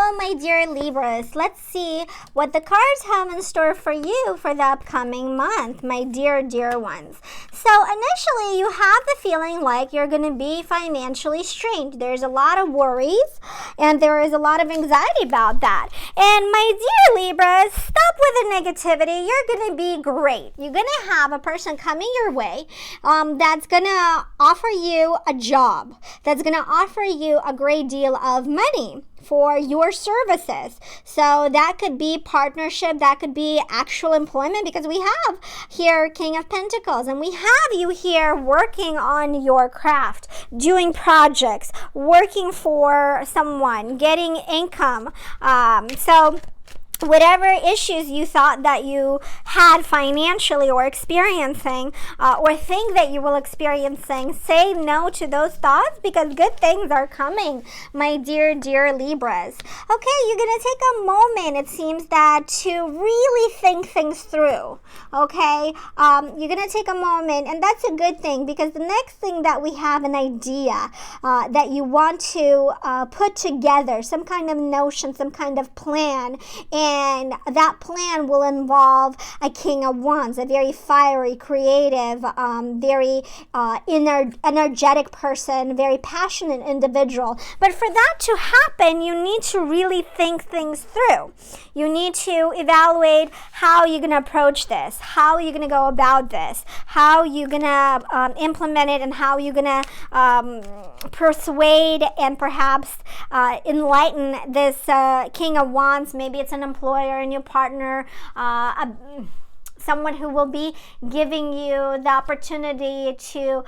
Hello, my dear Libras. Let's see what the cards have in store for you for the upcoming month, my dear, dear ones. So initially, you have the feeling like you're going to be financially strained. There's a lot of worries, and there is a lot of anxiety about that. And my dear Libras, stop with the negativity. You're going to be great. You're going to have a person coming your way that's going to offer you a job, that's going to offer you a great deal of money for your services. So that could be partnership, that could be actual employment, because we have here King of Pentacles, and we have you here working on your craft, doing projects, working for someone, getting income. So whatever issues you thought that you had financially or experiencing or think that you will experiencing, say no to those thoughts, because good things are coming, my dear, dear Libras. Okay, you're going to take a moment, it seems, that to really think things through. Okay, you're going to take a moment, and that's a good thing, because the next thing that we have an idea that you want to put together, some kind of notion, some kind of plan, and that plan will involve a King of Wands, a very fiery, creative, very energetic person, very passionate individual. But for that to happen, you need to really think things through. You need to evaluate how you're going to approach this, how you're going to go about this, how you're going to implement it, and how you're going to persuade and perhaps enlighten this King of Wands. Maybe it's an employer, a new partner, someone who will be giving you the opportunity to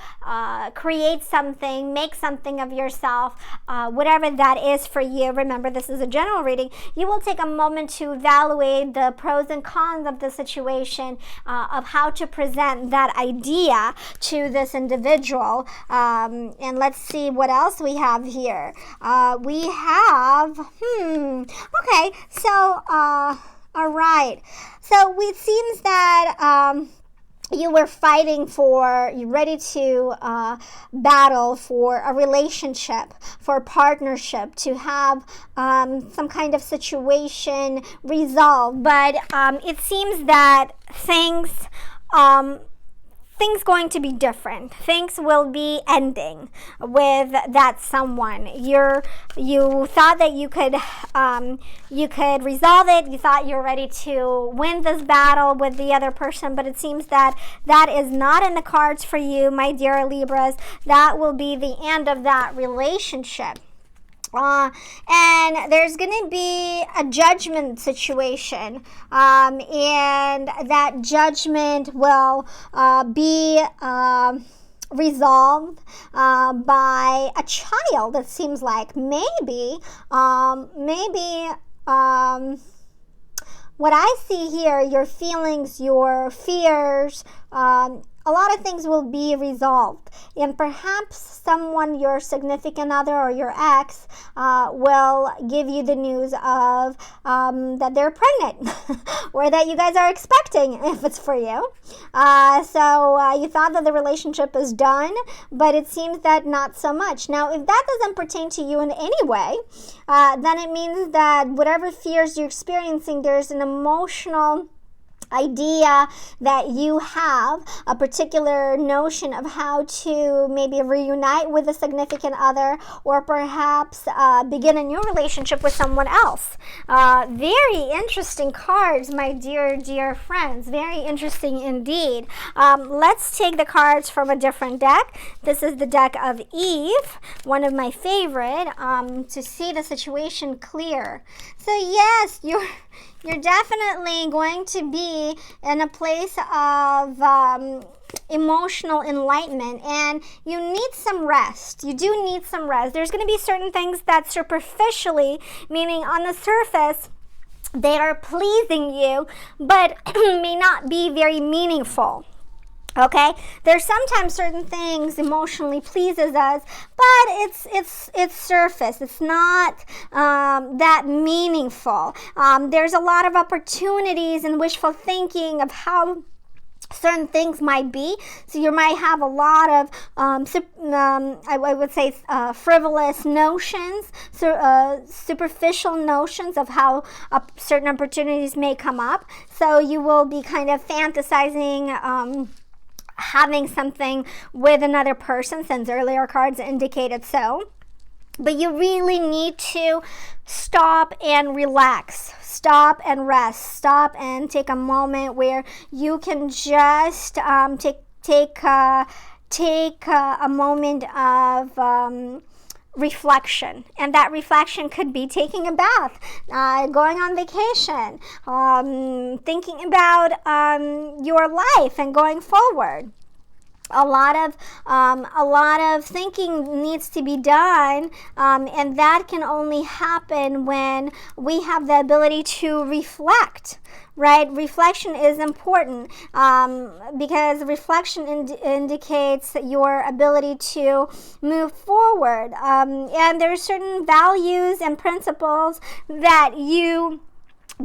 create something, make something of yourself, whatever that is for you. Remember, this is a general reading. You will take a moment to evaluate the pros and cons of the situation, of how to present that idea to this individual. And let's see what else we have here. We have, okay, so, all right. So it seems that you were fighting for, you're ready to battle for a relationship, for a partnership, to have some kind of situation resolved. But it seems that things going to be different. Things will be ending with that someone. You thought that you could resolve it. You thought you were ready to win this battle with the other person, but it seems that that is not in the cards for you, my dear Libras. That will be the end of that relationship. And there's going to be a judgment situation, and that judgment will be resolved by a child. It seems like maybe what I see here, your feelings, your fears, a lot of things will be resolved, and perhaps someone, your significant other or your ex, will give you the news of that they're pregnant or that you guys are expecting, if it's for you. So you thought that the relationship is done, but it seems that not so much. Now, if that doesn't pertain to you in any way, then it means that whatever fears you're experiencing, there's an emotional idea that you have, a particular notion of how to maybe reunite with a significant other, or perhaps begin a new relationship with someone else. Very interesting cards, my dear, dear friends. Very interesting indeed. Let's take the cards from a different deck. This is the deck of Eve, one of my favorite, to see the situation clear. So yes, you're definitely going to be in a place of emotional enlightenment, and you need some rest. You do need some rest. There's going to be certain things that superficially, meaning on the surface, they are pleasing you, but may not be very meaningful. Okay, there's sometimes certain things emotionally pleases us, but it's surface. It's not that meaningful. There's a lot of opportunities and wishful thinking of how certain things might be. So you might have a lot of, I would say, frivolous notions, superficial notions of how certain opportunities may come up. So you will be kind of fantasizing having something with another person, since earlier cards indicated so. But you really need to stop and relax. Stop and rest. Stop and take a moment where you can just take a moment of reflection. And that reflection could be taking a bath, going on vacation, thinking about your life and going forward. A lot of thinking needs to be done, and that can only happen when we have the ability to reflect. Right? Reflection is important because reflection indicates your ability to move forward. And there are certain values and principles that you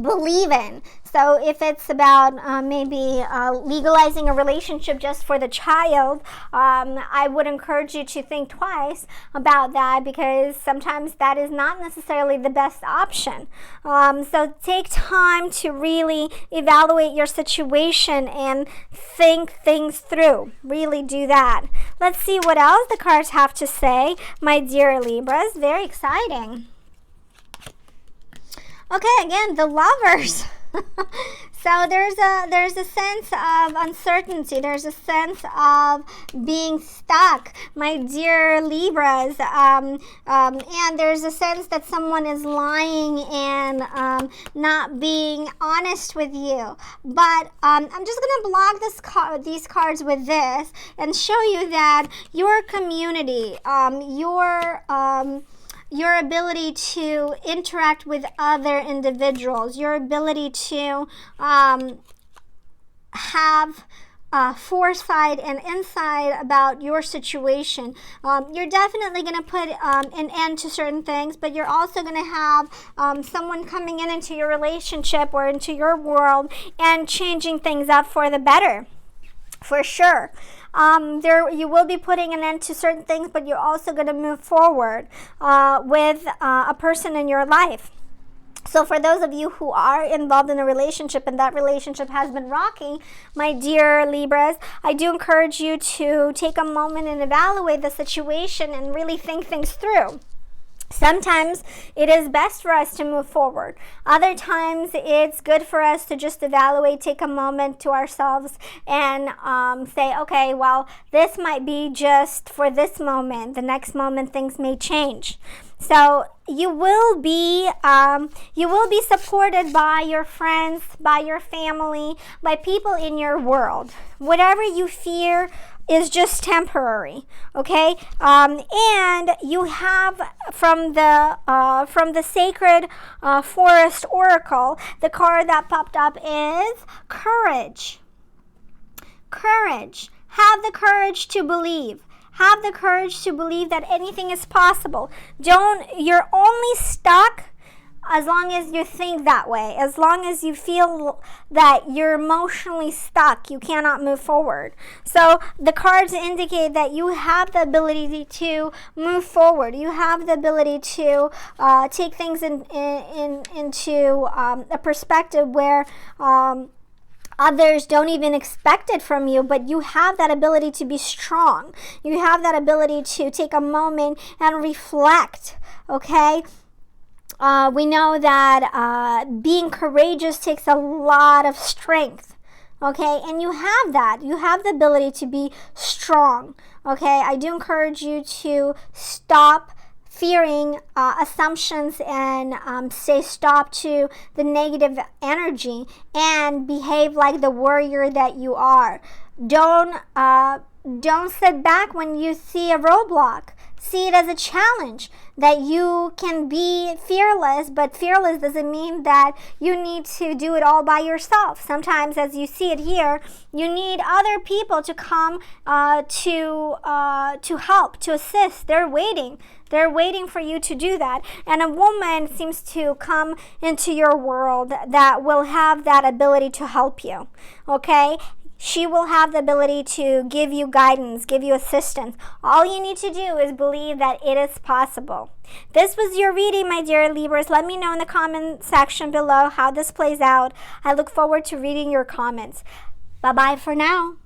believe in. So if it's about maybe legalizing a relationship just for the child, I would encourage you to think twice about that, because sometimes that is not necessarily the best option. So take time to really evaluate your situation and think things through. Really do that. Let's see what else the cards have to say, my dear Libras. Very exciting. Okay, again, the Lovers. So there's a sense of uncertainty. There's a sense of being stuck, my dear Libras. And there's a sense that someone is lying and not being honest with you. But I'm just going to block these cards with this and show you that your community, your ability to interact with other individuals, your ability to have foresight and insight about your situation. You're definitely going to put an end to certain things, but you're also going to have someone coming into your relationship or into your world and changing things up for the better. For sure. You will be putting an end to certain things, but you're also going to move forward with a person in your life. So for those of you who are involved in a relationship and that relationship has been rocky, my dear Libras, I do encourage you to take a moment and evaluate the situation and really think things through. Sometimes it is best for us to move forward. Other times it's good for us to just evaluate, take a moment to ourselves and say, okay, well, this might be just for this moment. The next moment things may change. So you will be supported by your friends, by your family, by people in your world. Whatever you fear is just temporary, okay? And you have from the Sacred Forest Oracle, the card that popped up is courage. Courage. Have the courage to believe. Have the courage to believe that anything is possible. You're only stuck as long as you think that way, as long as you feel that you're emotionally stuck, you cannot move forward. So the cards indicate that you have the ability to move forward. You have the ability to take things into a perspective where others don't even expect it from you, but you have that ability to be strong. You have that ability to take a moment and reflect, okay? We know that being courageous takes a lot of strength, okay? And you have that. You have the ability to be strong, okay? I do encourage you to stop fearing assumptions and say stop to the negative energy and behave like the warrior that you are. Don't sit back when you see a roadblock. See it as a challenge that you can be fearless, but fearless doesn't mean that you need to do it all by yourself. Sometimes, as you see it here, you need other people to come to help, to assist. They're waiting. They're waiting for you to do that. And a woman seems to come into your world that will have that ability to help you. Okay? She will have the ability to give you guidance, give you assistance. All you need to do is believe that it is possible. This was your reading, my dear Libras. Let me know in the comment section below how this plays out. I look forward to reading your comments. Bye-bye for now.